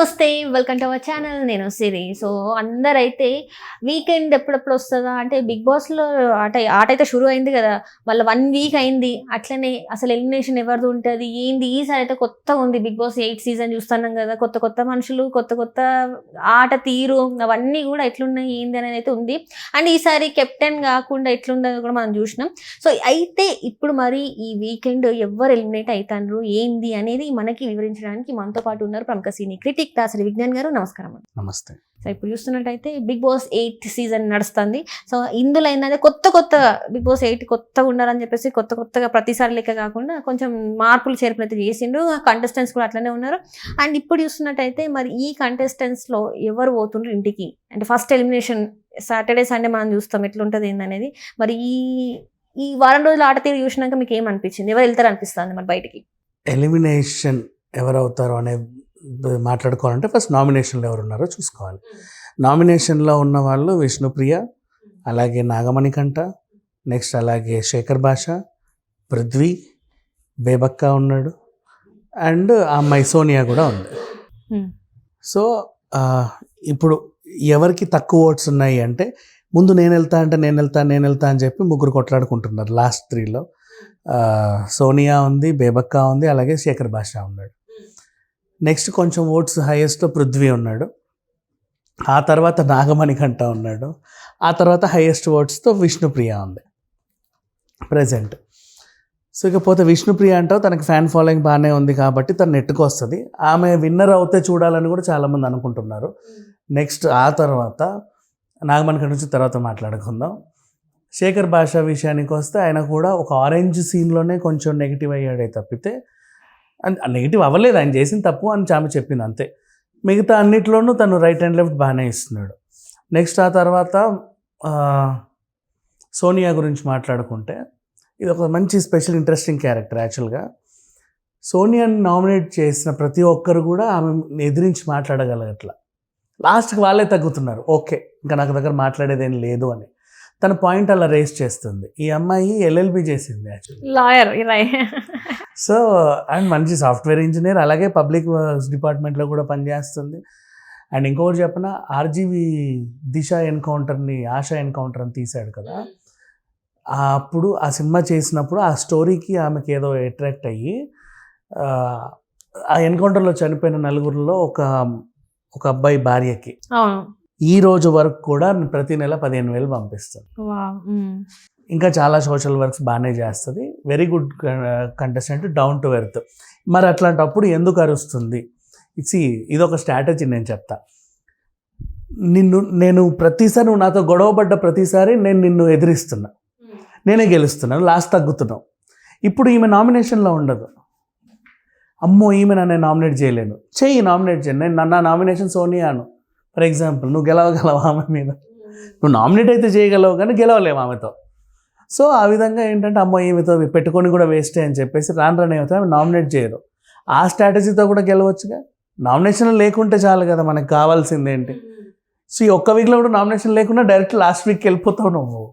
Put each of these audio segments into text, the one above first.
నమస్తే, welcome to our channel. నేను సిరి. So అందరైతే వీకెండ్ ఎప్పుడెప్పుడు వస్తుందా అంటే బిగ్ బాస్లో ఆట అయితే షురూ అయింది కదా, మళ్ళీ 1 వీక్ అయింది. అట్లనే అసలు ఎలిమినేషన్ ఎవరిది ఉంటుంది ఏంది, ఈసారి అయితే కొత్తగా ఉంది. బిగ్ బాస్ 8 సీజన్ చూస్తున్నాం కదా, కొత్త కొత్త మనుషులు, కొత్త కొత్త ఆట తీరు, అవన్నీ కూడా ఎట్లున్నాయి ఏంది అనేది అయితే ఉంది. అండ్ ఈసారి కెప్టెన్ కాకుండా ఎట్లుందని కూడా మనం చూసినాం. సో అయితే ఇప్పుడు మరి ఈ వీకెండ్ ఎవరు ఎలిమినేట్ అవుతారు ఏంది అనేది మనకి వివరించడానికి మనతో పాటు ఉన్నారు ప్రముఖ సీనియర్ క్రిటిక్ దాసరి విజ్ఞాన్ గారు. నమస్కారం. నమస్తే. సో ఇప్పుడు చూస్తున్నట్టయితే బిగ్ బాస్ 8 సీజన్ నడుస్తుంది. సో ఇందులో ఏంటంటే కొత్త బిగ్ బాస్ 8 కొత్తగా ఉండాలని చెప్పేసి కొత్తగా ప్రతిసారి లెక్క కాకుండా కొంచెం మార్పులు చేర్పులు అయితే చేసిండ్రు. కంటెస్టెంట్స్ కూడా అట్లనే ఉన్నారు. అండ్ ఇప్పుడు చూస్తున్నట్టయితే మరి ఈ కంటెస్టెంట్స్లో ఎవరు పోతుండ్రు ఇంటికి అంటే ఫస్ట్ ఎలిమినేషన్ సాటర్డే సండే మనం చూస్తాం ఎట్లుంటుంది ఏందనేది. మరి ఈ వారం రోజులు ఆట తీరు చూసినాక మీకు ఏమనిపించింది, ఎవరు వెళ్తారు అనిపిస్తుంది మరి బయటికి? ఎలిమినేషన్ ఎవరు అవుతారో అనే మాట్లాడుకోవాలంటే ఫస్ట్ నామినేషన్లో ఎవరు ఉన్నారో చూసుకోవాలి. నామినేషన్లో ఉన్న వాళ్ళు విష్ణుప్రియ, అలాగే నాగమణికంఠ, నెక్స్ట్ అలాగే శేఖర్ భాష, పృథ్వీ, బేబక్క ఉన్నాడు, అండ్ ఆ అమ్మాయి సోనియా కూడా ఉంది. సో ఇప్పుడు ఎవరికి తక్కువ ఓట్స్ ఉన్నాయి అంటే ముందు నేను వెళ్తా అని చెప్పి ముగ్గురు కొట్లాడుకుంటున్నారు. లాస్ట్ 3లో సోనియా ఉంది, బేబక్క ఉంది, అలాగే శేఖర్ భాష ఉన్నాడు. నెక్స్ట్ కొంచెం ఓట్స్ హైయెస్ట్లో పృథ్వీ ఉన్నాడు, ఆ తర్వాత నాగమణికంఠ ఉన్నాడు, ఆ తర్వాత హైయెస్ట్ ఓట్స్తో విష్ణుప్రియ ఉంది ప్రజెంట్. సో ఇకపోతే విష్ణుప్రియ అంటావు తనకి ఫ్యాన్ ఫాలోయింగ్ బాగానే ఉంది కాబట్టి తను నెట్టుకు వస్తుంది. ఆమె విన్నర్ అవుతే చూడాలని కూడా చాలామంది అనుకుంటున్నారు. నెక్స్ట్ ఆ తర్వాత నాగమణికంఠ నుంచి తర్వాత మాట్లాడుకుందాం. శేఖర్ భాష విషయానికి వస్తే ఆయన కూడా ఒక ఆరెంజ్ సీన్లోనే కొంచెం నెగిటివ్ అయ్యాడే తప్పితే నెగిటివ్ అవ్వలేదు, ఆయన చేసిన తప్పు అని ఆమె చెప్పింది అంతే. మిగతా అన్నిట్లోనూ తను రైట్ అండ్ లెఫ్ట్ బాగానే ఇస్తున్నాడు. నెక్స్ట్ ఆ తర్వాత సోనియా గురించి మాట్లాడుకుంటే ఇది ఒక మంచి స్పెషల్ ఇంట్రెస్టింగ్ క్యారెక్టర్. యాక్చువల్గా సోనియాని నామినేట్ చేసిన ప్రతి ఒక్కరు కూడా ఆమె ఎదిరించి మాట్లాడగలగట్లా. లాస్ట్కి వాళ్ళే తగ్గుతున్నారు, ఓకే ఇంకా నాకు దగ్గర మాట్లాడేదేం లేదు అని. తన పాయింట్ అలా రేస్ చేస్తుంది. ఈ అమ్మాయి LLB చేసింది యాక్చువల్లీ, లాయర్. సో అండ్ మంచి సాఫ్ట్వేర్ ఇంజనీర్, అలాగే పబ్లిక్ వర్క్స్ డిపార్ట్మెంట్లో కూడా పనిచేస్తుంది. అండ్ ఇంకొకటి చెప్పిన RGV దిశ ఎన్కౌంటర్ని, ఆశా ఎన్కౌంటర్ అని తీశాడు కదా, అప్పుడు ఆ సినిమా చేసినప్పుడు ఆ స్టోరీకి ఆమెకి ఏదో అట్రాక్ట్ అయ్యి ఆ ఎన్కౌంటర్లో చనిపోయిన 9 ఒక అబ్బాయి భార్యకి ఈ రోజు వరకు కూడా ప్రతి నెల 15,000 పంపిస్తుంది. ఇంకా చాలా సోషల్ వర్క్స్ బాగానే చేస్తుంది. Very good contestant, down to earth. మరి అట్లాంటప్పుడు ఎందుకు అరుస్తుంది? ఇదొక స్ట్రాటజీ. నేను చెప్తా, నేను ప్రతిసారి నువ్వు నాతో గొడవపడ్డ ప్రతిసారి నేను నిన్ను ఎదిరిస్తున్నా, నేనే గెలుస్తున్నాను, లాస్ట్ తగ్గుతున్నావు. ఇప్పుడు ఈమె నామినేషన్లో ఉండదు. అమ్మో ఈమె నన్ను నామినేట్ చేయలేను, నామినేట్ చేయను. నేను నా నామినేషన్ సోనియాను ఫర్ ఎగ్జాంపుల్. నువ్వు గెలవగలవు ఆమె మీద, నువ్వు నామినేట్ అయితే చేయగలవు కానీ గెలవలేవు ఆమెతో. సో ఆ విధంగా ఏంటంటే అమ్మో ఈమెతో పెట్టుకొని కూడా వేస్టే అని చెప్పేసి రాను ఏమవుతుంది, ఆమె నామినేట్ చేయరు. ఆ స్ట్రాటజీతో కూడా గెలవచ్చుగా. నామినేషన్ లేకుంటే చాలు కదా, మనకు కావాల్సింది ఏంటి? సో ఈ ఒక్క వీక్లో కూడా నామినేషన్ లేకుండా డైరెక్ట్ లాస్ట్ వీక్కి వెళ్ళిపోతావు నువ్వు,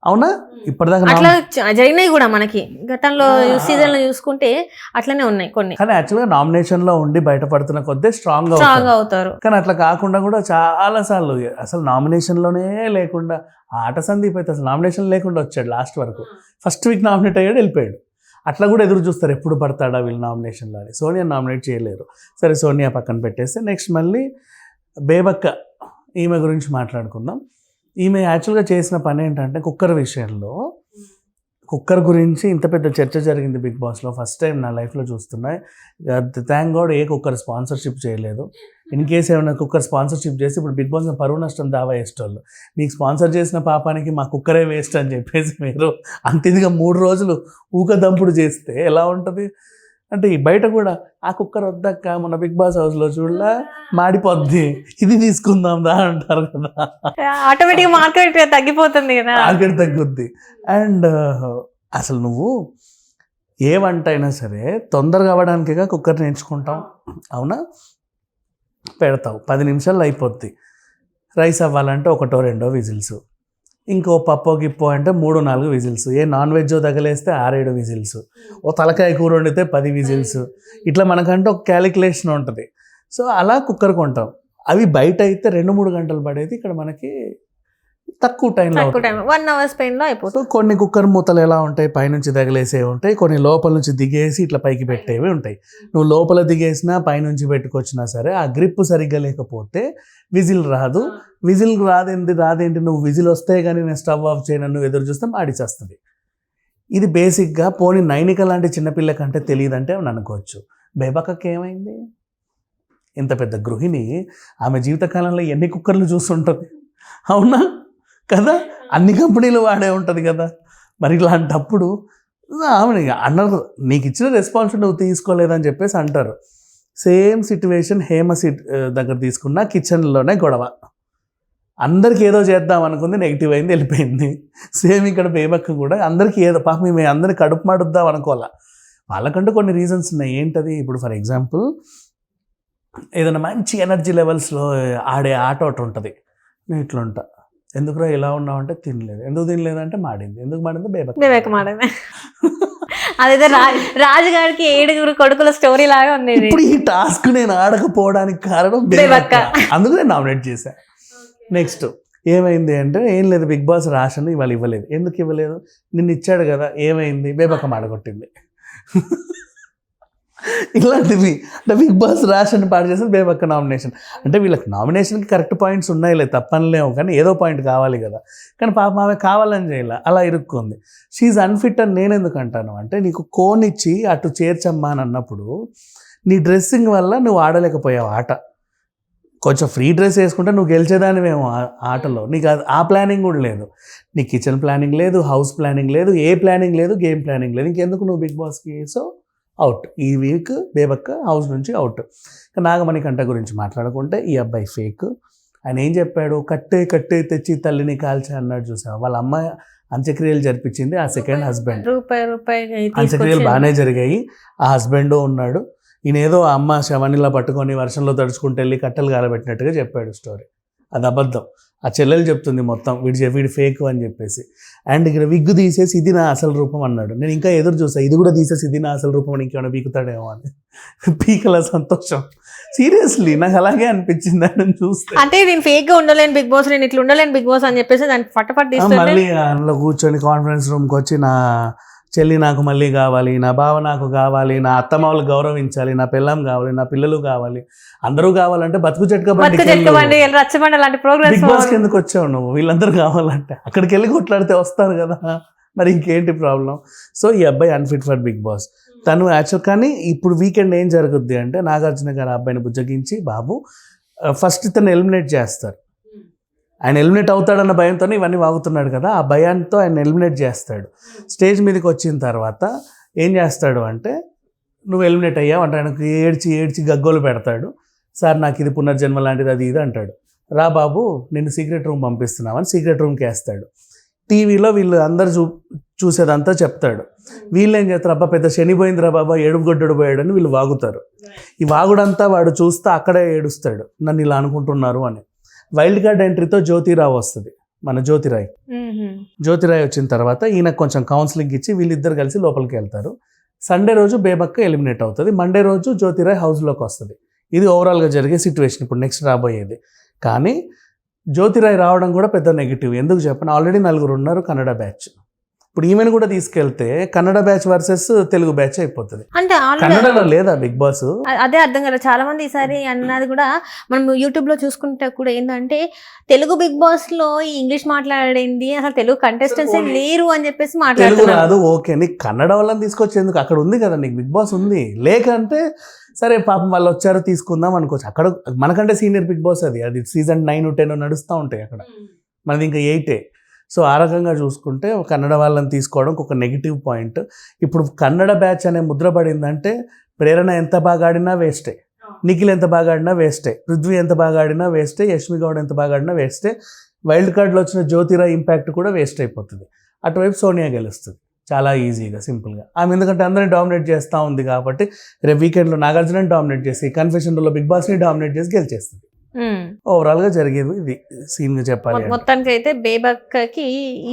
అవునా? ఇప్పటిదాకా అట్లా జరిగినాయి కూడా మనకి గతంలో సీజన్లో చూసుకుంటే అట్లనే ఉన్నాయి కొన్ని. కానీ యాక్చువల్గా నామినేషన్లో ఉండి బయటపడుతున్న కొద్ది స్ట్రాంగ్ అవుతారు. కానీ అట్లా కాకుండా కూడా చాలా సార్లు అసలు నామినేషన్లోనే లేకుండా ఆట సందీప్ అయితే అసలు నామినేషన్ లేకుండా వచ్చాడు లాస్ట్ వరకు. ఫస్ట్ వీక్ నామినేట్ అయ్యాడు, వెళ్ళిపోయాడు. అట్లా కూడా ఎదురు చూస్తారు ఎప్పుడు పడతాడా వీళ్ళు నామినేషన్లో అని. సోనియా నామినేట్ చేయలేరు. సరే సోనియా పక్కన పెట్టేస్తే నెక్స్ట్ మళ్ళీ బేబక్క, ఈమె గురించి మాట్లాడుకుందాం. ఈమె యాక్చువల్గా చేసిన పని ఏంటంటే కుక్కర్ విషయంలో, కుక్కర్ గురించి ఇంత పెద్ద చర్చ జరిగింది బిగ్ బాస్లో. ఫస్ట్ టైం నా లైఫ్లో చూస్తున్నా. థ్యాంక్ గాడ్ ఏ కుక్కర్ స్పాన్సర్షిప్ చేయలేదు. ఇన్ కేసు ఏమైనా కుక్కర్ స్పాన్సర్షిప్ చేసి ఇప్పుడు బిగ్ బాస్ పరువు నష్టం దావా వేసేవాళ్ళు. మీకు స్పాన్సర్ చేసిన పాపానికి మా కుక్కరే వేస్ట్ అని చెప్పేసి మీరు అంత ఇదిగా 3 రోజులు ఊకదంపుడు చేస్తే ఎలా ఉంటుంది అంటే బయట కూడా ఆ కుక్కర్ వద్దక్క మన బిగ్ బాస్ హౌస్లో చూడలా మాడిపోద్ది, ఇది తీసుకుందాం దా అంటారు కదా, ఆటోమేటిక్ మార్కెట్ తగ్గిపోతుంది కదా, మార్కెట్ తగ్గుద్ది. అండ్ అసలు నువ్వు ఏ వంట అయినా సరే తొందరగా అవ్వడానికిగా కుక్కర్ నేర్చుకుంటాం, అవునా? పెడతావు 10 నిమిషాల్లో అయిపోద్ది. రైస్ అవ్వాలంటే 1-2 విజిల్స్, ఇంకో పప్పో గిప్పో అంటే 3-4 విజిల్స్, ఏ నాన్ వెజ్ తగలేస్తే 6-7 విజిల్స్, ఓ తలకాయ కూర వండితే 10 విజిల్స్. ఇట్లా మనకంటే ఒక క్యాలిక్యులేషన్ ఉంటుంది. సో అలా కుక్కర్ కొంటాం. అవి బయట అయితే 2-3 గంటలు పడేది ఇక్కడ మనకి తక్కువ టైంలో 1 hour స్పెయిన్లో అయిపోతుంది. సో కొన్ని కుక్కర్ మూతలు ఎలా ఉంటాయి, పైనుంచి తగిలేసేవి ఉంటాయి, కొన్ని లోపల నుంచి దిగేసి ఇట్లా పైకి పెట్టేవి ఉంటాయి. నువ్వు లోపల దిగేసినా పైనుంచి పెట్టుకొచ్చినా సరే ఆ గ్రిప్ సరిగ్గా లేకపోతే విజిల్ రాదు. విజిల్ రాదేంటి నువ్వు విజిల్ వస్తే కానీ నేను స్టవ్ ఆఫ్ చేయను నువ్వు ఎదురు చూస్తే మాడిచేస్తుంది. ఇది బేసిక్గా పోనీ నైనిక లాంటి చిన్నపిల్ల కంటే తెలియదంటే అని అనుకోవచ్చు. బేబక్కకి ఏమైంది? ఇంత పెద్ద గృహిణి, ఆమె జీవితకాలంలో ఎన్ని కుక్కర్లు చూస్తుంటుంది, అవునా కదా? అన్ని కంపెనీలు వాడే ఉంటుంది కదా. మరి ఇలాంటప్పుడు ఆమె అన్నారు నీకు ఇచ్చిన రెస్పాన్స్ నువ్వు తీసుకోలేదని చెప్పేసి అంటారు. సేమ్ సిట్యువేషన్ హేమ దగ్గర తీసుకున్న కిచెన్లోనే గొడవ. అందరికి ఏదో చేద్దాం అనుకుంది, నెగిటివ్ అయింది, వెళ్ళిపోయింది. సేమ్ ఇక్కడ బేబక్క కూడా అందరికీ ఏదో పాపం మేము అందరికి కడుపు మాడుద్దాం అనుకోవాలా. వాళ్ళకంటూ కొన్ని రీజన్స్ ఉన్నాయి. ఏంటది? ఇప్పుడు ఫర్ ఎగ్జాంపుల్ ఏదైనా మంచి ఎనర్జీ లెవెల్స్లో ఆడే ఆట ఒకటి ఉంటుంది. నేను ఇట్లా ఉంటా, ఎందుకురా ఇలా ఉన్నావు అంటే తినలేదు. ఎందుకు తినలేదు అంటే మాడింది. ఎందుకు మాడింది? బేబక్క మాడింది. అదైతే రాజుగారికి 7 కొడుకుల స్టోరీ లాగా ఉంది. ఇప్పుడు ఈ టాస్క్ నేను ఆడకపోవడానికి కారణం బేబక్క, అందుకు నేను నామినేట్ చేశాను. నెక్స్ట్ ఏమైంది అంటే ఏం లేదు, బిగ్ బాస్ రాషన్ ఇవాళ ఇవ్వలేదు. ఎందుకు ఇవ్వలేదు? నిన్ను ఇచ్చాడు కదా, ఏమైంది? బేబక్క మాడగొట్టింది. ఇలాంటివి అంటే బిగ్ బాస్ రాషన్ పాడు చేసిన బేబక్క నామినేషన్. అంటే వీళ్ళకి నామినేషన్కి కరెక్ట్ పాయింట్స్ ఉన్నాయిలే, తప్పనిలేము, కానీ ఏదో పాయింట్ కావాలి కదా. కానీ పాపం ఆమె కావాలని చేయాల, అలా ఇరుక్కుంది. షీఈ్ అన్ఫిట్ అని నేను ఎందుకు అంటాను అంటే, నీకు కోన్ ఇచ్చి అటు చేర్చమ్మా అని అన్నప్పుడు నీ డ్రెస్సింగ్ వల్ల నువ్వు ఆడలేకపోయావు ఆట. కొంచెం ఫ్రీ డ్రెస్ వేసుకుంటే నువ్వు గెలిచేదానివేమో ఆటలో. నీకు ఆ ప్లానింగ్ కూడా లేదు. నీ కిచెన్ ప్లానింగ్ లేదు, హౌస్ ప్లానింగ్ లేదు, ఏ ప్లానింగ్ లేదు, గేమ్ ప్లానింగ్ లేదు. ఇంకెందుకు నువ్వు బిగ్ బాస్కి? So out. ఈ వీక్ బేబక్క హౌస్ నుంచి అవుట్. నాగమణికంఠ గురించి మాట్లాడుకుంటే ఈ అబ్బాయి ఫేక్. ఆయన ఏం చెప్పాడు? కట్టే తెచ్చి తల్లిని కాల్చే అన్నాడు. చూసావా? వాళ్ళ అమ్మ అంత్యక్రియలు జరిపించింది ఆ సెకండ్ హస్బెండ్. అంత్యక్రియలు బాగానే జరిగాయి. ఆ హస్బెండ్ ఉన్నాడు. ఈయన ఏదో అమ్మ శవనిలా పట్టుకొని వర్షంలో తడుచుకుంటూ వెళ్ళి కట్టెలు కాలబెట్టినట్టుగా చెప్పాడు స్టోరీ. అది అబద్ధం. ఆ చెల్లెలు చెప్తుంది మొత్తం వీడి ఫేక్ అని చెప్పేసి. అండ్ ఇక్కడ విగ్గు తీసేసి ఇది నా అసలు రూపం అన్నాడు. నేను ఇంకా ఎదురు చూసా, ఇది కూడా తీసేసి ఇది నా అసలు రూపం అని ఇంకేమైనా పీకుతాడేమో అని. పీకల సంతోషం. సీరియస్లీ నాకు అలాగే అనిపించింది ఆయన చూస్తే. అంటే నేను ఫేక్ గా ఉండలేను బిగ్ బాస్, నేను ఇట్లా ఉండలేను బిగ్ బాస్ అని చెప్పేసి దాన్ని ఫటాఫట్ మళ్ళీ అందులో కూర్చొని కాన్ఫరెన్స్ రూమ్కి వచ్చి నా చెల్లి నాకు మళ్ళీ కావాలి, నా బావ నాకు కావాలి, నా అత్తమామలు గౌరవించాలి, నా పిల్లం కావాలి, నా పిల్లలు కావాలి, అందరూ కావాలంటే బతుకు చెట్టుకోబండి బిగ్ బాస్కి ఎందుకు వచ్చావు నువ్వు? వీళ్ళందరూ కావాలంటే అక్కడికి వెళ్ళి కొట్లాడితే వస్తారు కదా, మరి ఇంకేంటి ప్రాబ్లం? సో ఈ అబ్బాయి అన్ఫిట్ ఫర్ బిగ్ బాస్. తను యాక్చువల్. కానీ ఇప్పుడు వీకెండ్ ఏం జరుగుద్ది అంటే నాగార్జున గారు అబ్బాయిని బుజ్జగించి బాబు ఫస్ట్ తను ఎలిమినేట్ చేస్తారు. ఆయన ఎలిమినేట్ అవుతాడన్న భయంతో ఇవన్నీ వాగుతున్నాడు కదా, ఆ భయంతో ఆయన ఎలిమినేట్ చేస్తాడు. స్టేజ్ మీదకి వచ్చిన తర్వాత ఏం చేస్తాడు అంటే, నువ్వు ఎలిమినేట్ అయ్యావు అంటే ఆయనకు ఏడ్చి గగ్గోలు పెడతాడు. సార్ నాకు ఇది పునర్జన్మ లాంటిది అది ఇది అంటాడు. రా బాబు నిన్ను సీక్రెట్ రూమ్ పంపిస్తున్నామని సీక్రెట్ రూమ్కి వేస్తాడు. టీవీలో వీళ్ళు అందరు చూసేదంతా చెప్తాడు. వీళ్ళు ఏం చేస్తారు? అబ్బా పెద్ద శనిపోయిందిరా బాబా, ఏడుపుగొడ్డు పోయాడు అని వీళ్ళు వాగుతారు. ఈ వాగుడంతా వాడు చూస్తే అక్కడే ఏడుస్తాడు, నన్ను ఇలా అనుకుంటున్నారు అని. వైల్డ్ కార్డ్ ఎంట్రీతో జ్యోతిరావు వస్తుంది, మన జ్యోతిరాయ్ వచ్చిన తర్వాత ఈయనకు కొంచెం కౌన్సిలింగ్ ఇచ్చి వీళ్ళిద్దరు కలిసి లోపలికి వెళ్తారు. సండే రోజు బేబక్క ఎలిమినేట్ అవుతుంది. మండే రోజు జ్యోతిరాయ్ హౌస్లోకి వస్తుంది. ఇది ఓవరాల్గా జరిగే సిచ్యువేషన్ ఇప్పుడు నెక్స్ట్ రాబోయేది. కానీ జ్యోతిరాయ్ రావడం కూడా పెద్ద నెగిటివ్. ఎందుకు చెప్పండి? ఆల్రెడీ 4 ఉన్నారు కన్నడ బ్యాచ్. ఇప్పుడు ఈమెను కూడా తీసుకెళ్తే Kannada batch versus Telugu batch అయిపోతుంది. అంటే కన్నడలో లేదా బిగ్ బాస్? అదే అర్థం కదా. చాలా మంది ఈసారి అన్నది కూడా మనం యూట్యూబ్ లో చూసుకుంటే కూడా ఏంటంటే, తెలుగు బిగ్ బాస్ లో ఈ ఇంగ్లీష్ మాట్లాడేది అసలు తెలుగు కంటెస్టెంట్స్ లేరు అని చెప్పేసి మాట్లాడుతున్నారు. తెలుగు రాదు, ఓకే, నీకు కన్నడ వాళ్ళని తీసుకొచ్చేందుకు అక్కడ ఉంది కదా, నీకు బిగ్ బాస్ ఉంది. లేకంటే సరే పాపం వాళ్ళు వచ్చారు తీసుకుందాం అనుకోవచ్చు. అక్కడ మనకంటే సీనియర్ బిగ్ బాస్ అది సీజన్ 9, 10 నడుస్తూ ఉంటాయి. అక్కడ మనది ఇంకా 8. సో ఆ రకంగా చూసుకుంటే కన్నడ వాళ్ళని తీసుకోవడం ఒక నెగిటివ్ పాయింట్. ఇప్పుడు కన్నడ బ్యాచ్ అనే ముద్ర పడిందంటే ప్రేరణ ఎంత బాగా ఆడినా వేస్టే, నిఖిల్ ఎంత బాగా ఆడినా వేస్టే, పృథ్వీ ఎంత బాగా ఆడినా వేస్టే, యష్మి గౌడ్ ఎంత బాగా ఆడినా వేస్టే, వైల్డ్ కార్డ్లో వచ్చిన జ్యోతిరాయ్ ఇంపాక్ట్ కూడా వేస్ట్ అయిపోతుంది. అటువైపు సోనియా గెలుస్తుంది చాలా ఈజీగా, సింపుల్గా. ఆమె ఎందుకంటే అందరినీ డామినేట్ చేస్తూ ఉంది కాబట్టి రేపు వీకెండ్లో నాగార్జునని డామినేట్ చేసి, కన్ఫెషన్లో బిగ్ బాస్ని డామినేట్ చేసి గెలిచేస్తుంది. ఓవరాల్ గా జరిగేది ఇది సీన్ గా చెప్పాలి అంటే. మొత్తానికి అయితే బేబక్కకి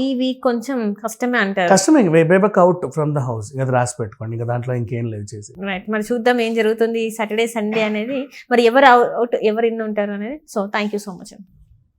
ఈ వీక్ కొంచెం కష్టమే అంటారు. కష్టమే, బేబక్ అవుట్ ఫ్రమ్ ద హౌస్, ఇంకా రాసి పెట్టుకోండి, ఇంకా దాంట్లో ఇంకేం లేదు చేసి. రైట్, మరి చూద్దాం ఏం జరుగుతుంది ఈ సాటర్డే సండే అనేది, మరి ఎవరు అవుట్ ఎవరు ఇన్ ఉంటారు అనేది. So thank you so much.